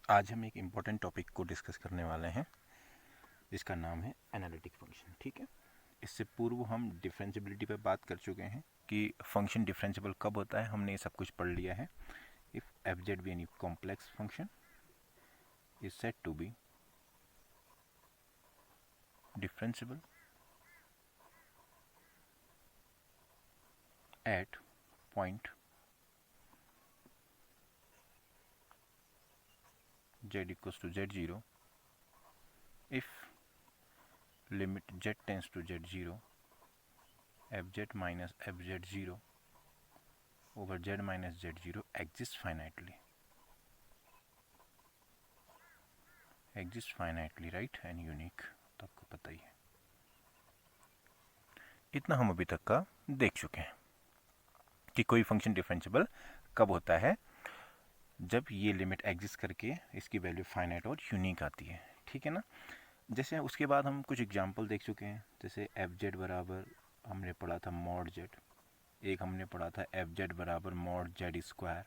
आज हम एक इम्पॉर्टेंट टॉपिक को डिस्कस करने वाले हैं जिसका नाम है एनालिटिक फंक्शन। ठीक है, इससे पूर्व हम डिफरेंशियबिलिटी पर बात कर चुके हैं कि फंक्शन डिफरेंशिएबल कब होता है, हमने ये सब कुछ पढ़ लिया है। If F Z be any complex function is said to be differentiable at point z equals to z0 if limit z tends to z0 fz minus fz0 over z minus z0 exists finitely right and unique। तो आपको पता ही है, इतना हम अभी तक का देख चुके हैं कि कोई फंक्शन डिफरेंशिएबल कब होता है, जब ये लिमिट एग्जिस्ट करके इसकी वैल्यू फाइनाइट और यूनिक आती है। ठीक है ना। जैसे उसके बाद हम कुछ एग्जांपल देख चुके हैं, जैसे एफ जेड बराबर हमने पढ़ा था मॉड जेड, एक हमने पढ़ा था एफ जेड बराबर मॉड जेड स्क्वायर,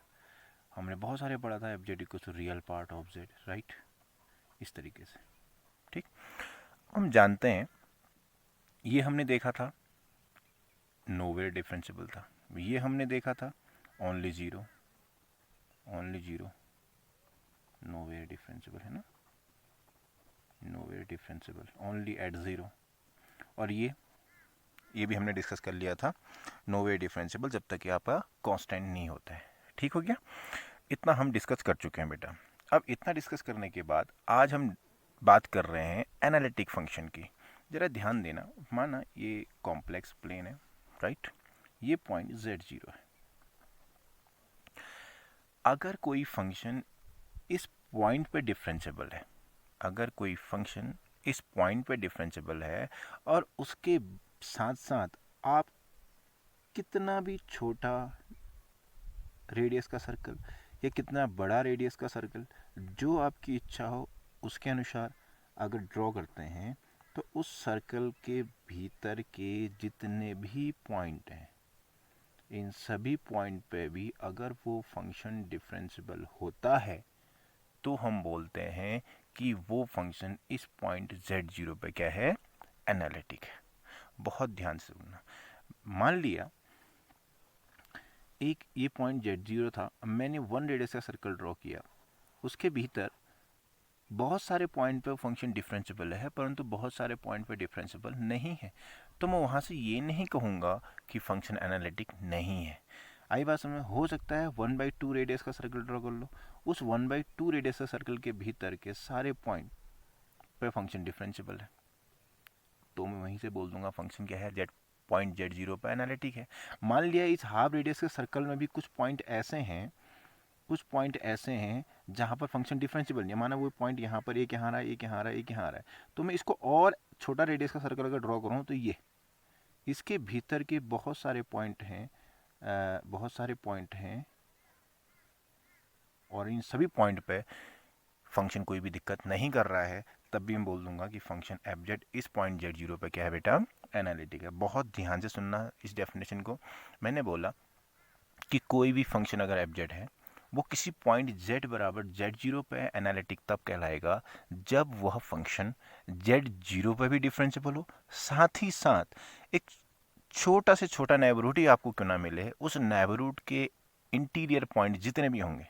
हमने बहुत सारे पढ़ा था F Z equal to real part of Z, right, इस तरीके से। ठीक, हम जानते हैं ये हमने देखा था नोवेयर डिफरेंशिएबल था, ये हमने देखा था ओनली जीरो नोवेयर डिफरेंशिएबल है ना, nowhere differentiable only at zero. और ये भी हमने डिस्कस कर लिया था, नोवेयर डिफरेंशिएबल जब तक कि आपका कांस्टेंट नहीं होता है। ठीक हो गया, इतना हम डिस्कस कर चुके हैं बेटा। अब इतना डिस्कस करने के बाद आज हम बात कर रहे हैं एनालिटिक फंक्शन की। ज़रा ध्यान देना, माना ये कॉम्प्लेक्स प्लेन है, राइट, ये पॉइंट z0 है। अगर कोई फंक्शन इस पॉइंट पे डिफरेंशिएबल है, अगर कोई फंक्शन इस पॉइंट पे डिफरेंशिएबल है और उसके साथ साथ आप कितना भी छोटा रेडियस का सर्कल या कितना बड़ा रेडियस का सर्कल, जो आपकी इच्छा हो उसके अनुसार अगर ड्रॉ करते हैं, तो उस सर्कल के भीतर के जितने भी पॉइंट हैं, इन सभी पॉइंट पे भी अगर वो फंक्शन डिफरेंशिएबल होता है तो हम बोलते हैं कि वो फंक्शन इस पॉइंट z0 पे क्या है, एनालिटिक है। बहुत ध्यान से सुनना। मान लिया एक ये पॉइंट z0 था, मैंने 1 रेडियस का सर्कल ड्रॉ किया, उसके भीतर बहुत सारे पॉइंट पे फंक्शन डिफरेंशिएबल है परंतु बहुत सारे पॉइंट पे डिफरेंशिएबल नहीं है, तो मैं वहाँ से ये नहीं कहूँगा कि फंक्शन एनालिटिक नहीं है। आई बात समझ में? हो सकता है 1/2 रेडियस का सर्कल ड्रॉ कर लो, उस 1/2 रेडियस का सर्कल के भीतर के सारे पॉइंट पे फंक्शन डिफरेंशिएबल है, तो मैं वहीं से बोल दूंगा फंक्शन क्या है, जेड पॉइंट z0 पर एनालिटिक है। मान लिया इस हाफ रेडियस के सर्कल में भी कुछ पॉइंट ऐसे हैं जहाँ पर फंक्शन डिफरेंशिएबल नहीं है, माना वो पॉइंट यहाँ पर एक यहाँ रहा है, एक यहाँ रहा है, एक यहाँ रहा है, तो मैं इसको और छोटा रेडियस का सर्कल अगर ड्रॉ करूँ तो ये इसके भीतर के बहुत सारे पॉइंट हैं और इन सभी पॉइंट पे फंक्शन कोई भी दिक्कत नहीं कर रहा है, तब भी मैं बोल दूंगा कि फंक्शन एफ जेड इस पॉइंट z0 पे क्या है बेटा, एनालिटिक है। बहुत ध्यान से सुनना इस डेफिनेशन को। मैंने बोला कि कोई भी फंक्शन अगर एफ जेड है, वो किसी पॉइंट z बराबर z0 पे एनालिटिक तब कहलाएगा जब वह फंक्शन z0 पे भी डिफरेंशिएबल हो, साथ ही साथ एक छोटा से छोटा नेबरहुड ही आपको क्यों ना मिले, उस नेबरहुड के इंटीरियर पॉइंट जितने भी होंगे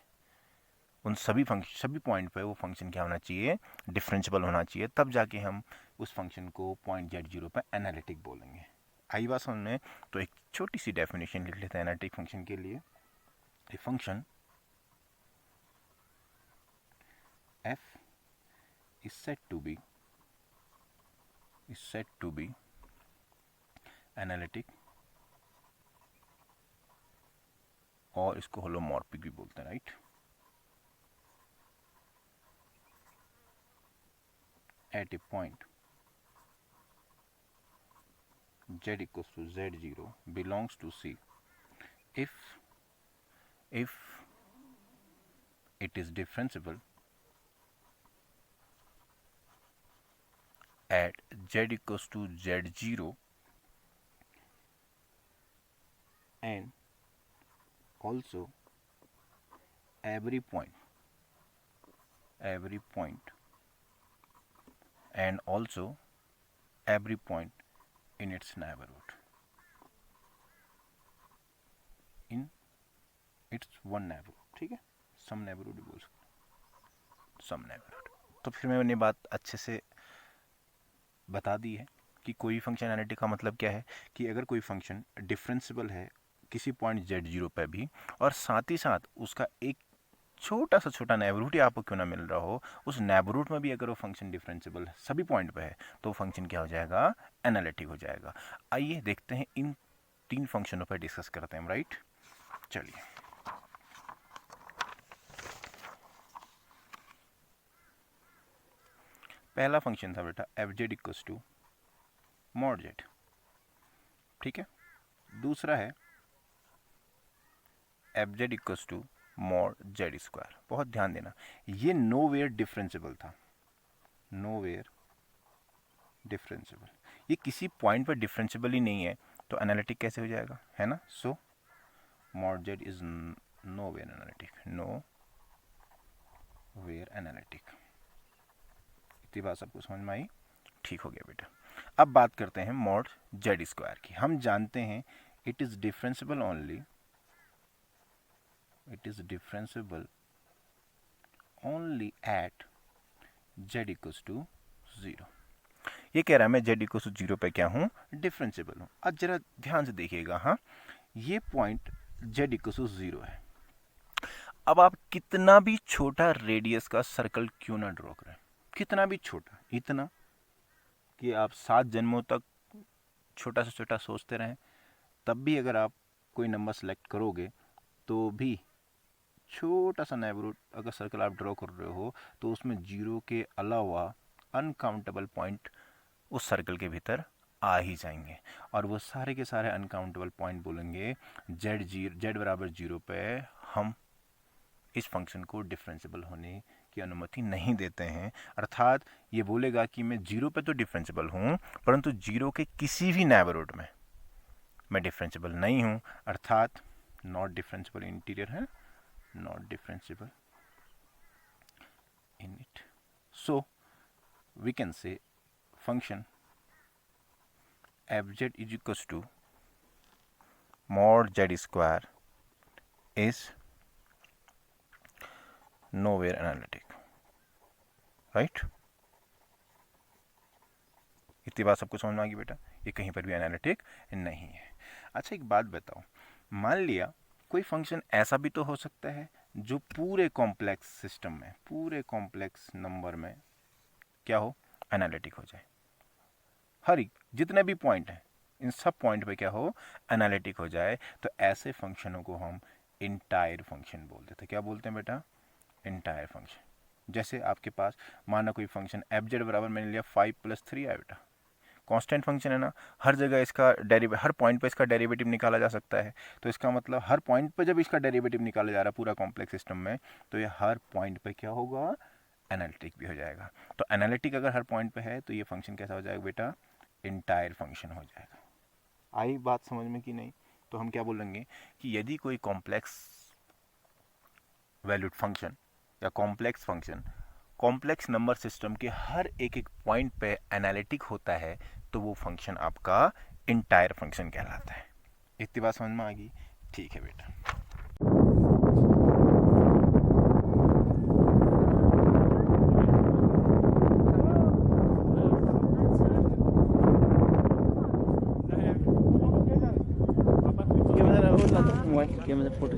उन सभी पॉइंट पे वो फंक्शन क्या होना चाहिए, डिफरेंशिएबल होना चाहिए, तब जाके हम उस फंक्शन को पॉइंट z0 पे एनालिटिक बोलेंगे। आई बात समझ में? तो एक छोटी सी डेफिनेशन लिख लेते हैं एनालिटिक फंक्शन के लिए। A function f is said to be analytic, और इसको होलोमॉर्फिक भी बोलते हैं, right, at a point z equals to z0 belongs to C if it is differentiable at z equals to z0 and also every point every point and also every point in its neighborhood, in its one neighborhood, ठीक है, सम neighborhood बोल सकते, सम neighborhood। तो फिर मैंने बात अच्छे से बता दी है कि कोई फंक्शन एनालिटिक का मतलब क्या है कि अगर कोई फंक्शन डिफरेंशिबल है किसी पॉइंट z0 पे भी और साथ ही साथ उसका एक छोटा सा छोटा नेबरहुड ही आपको क्यों ना मिल रहा हो, उस नेबरहुड में भी अगर वो फंक्शन डिफरेंशिबल सभी पॉइंट पे है तो फंक्शन क्या हो जाएगा, एनालिटिक हो जाएगा। आइए देखते हैं इन 3 फंक्शनों पर डिस्कस करते हैं, राइट। चलिए पहला फंक्शन था बेटा fz equals to mod z, ठीक है। दूसरा है fz equals to mod z square. बहुत ध्यान देना, ये नोवेयर डिफरेंशिबल था, नोवेयर डिफरेंशिबल, ये किसी पॉइंट पर डिफरेंशिबल ही नहीं है तो एनालिटिक कैसे हो जाएगा, है ना। So mod z is nowhere analytic, nowhere analytic. इतनी बात सबको समझ में आई, ठीक हो गया बेटा। अब बात करते हैं mod z स्क्वायर की। हम जानते हैं it is differentiable only, it is differentiable only at z equals to 0। ये कह रहा है मैं z equals to 0 पे क्या हूँ, डिफरेंशिबल हूँ। अब जरा ध्यान से देखिएगा, हाँ ये पॉइंट z equals to 0 है। अब आप कितना भी छोटा रेडियस का सर्कल क्यों ना ड्रॉ करें, कितना भी छोटा, इतना कि आप 7 जन्मों तक छोटा से छोटा सोचते रहें, तब भी अगर आप कोई नंबर सेलेक्ट करोगे तो भी छोटा सा नेबरहुड अगर सर्कल आप ड्रॉ कर रहे हो तो उसमें 0 के अलावा अनकाउंटेबल पॉइंट उस सर्कल के भीतर आ ही जाएंगे, और वो सारे के सारे अनकाउंटेबल पॉइंट बोलेंगे z बराबर 0 पे हम इस फंक्शन को डिफरेंशिबल होने की अनुमति नहीं देते हैं। अर्थात ये बोलेगा कि मैं 0 पे तो डिफरेंशिबल हूँ परंतु 0 के किसी भी नेबरहुड में मैं डिफरेंशिबल नहीं हूँ, अर्थात नॉट डिफरेंशिबल इंटीरियर है, not differentiable in it। So we can say function fz is equals to mod z square is nowhere analytic, right। इतनी बात सबको समझ में आ गई बेटा, ये कहीं पर भी एनालिटिक नहीं है। अच्छा एक बात बताओ, मान लिया कोई फंक्शन ऐसा भी तो हो सकता है जो पूरे कॉम्प्लेक्स सिस्टम में, पूरे कॉम्प्लेक्स नंबर में क्या हो, एनालिटिक हो जाए। हर एक जितने भी पॉइंट हैं इन सब पॉइंट पे क्या हो, एनालिटिक हो जाए। तो ऐसे फंक्शनों को हम इंटायर फंक्शन बोलते थे। क्या बोलते हैं बेटा, इंटायर फंक्शन। जैसे आपके पास माना कोई फंक्शन fz बराबर मैंने लिया 5 + 3 है बेटा, कांस्टेंट फंक्शन है ना, हर जगह इसका हर पॉइंट पे इसका डेरिवेटिव निकाला जा सकता है। तो इसका मतलब हर पॉइंट पे जब इसका डेरिवेटिव निकाला जा रहा है पूरा कॉम्प्लेक्स सिस्टम में, तो ये हर पॉइंट पे क्या होगा, एनालिटिक भी हो जाएगा। तो एनालिटिक अगर हर पॉइंट पे है तो ये फंक्शन कैसा हो जाएगा बेटा, इंटायर फंक्शन हो जाएगा। आई बात समझ में कि नहीं। तो हम क्या बोलेंगे कि यदि कोई कॉम्प्लेक्स वैल्यूड फंक्शन या complex function complex number system के हर एक एक पॉइंट पे एनालिटिक होता है तो वो फंक्शन आपका इंटायर फंक्शन कहलाता है। इतनी बात समझ में आ गई, ठीक है बेटा। क्या मतलब फोटो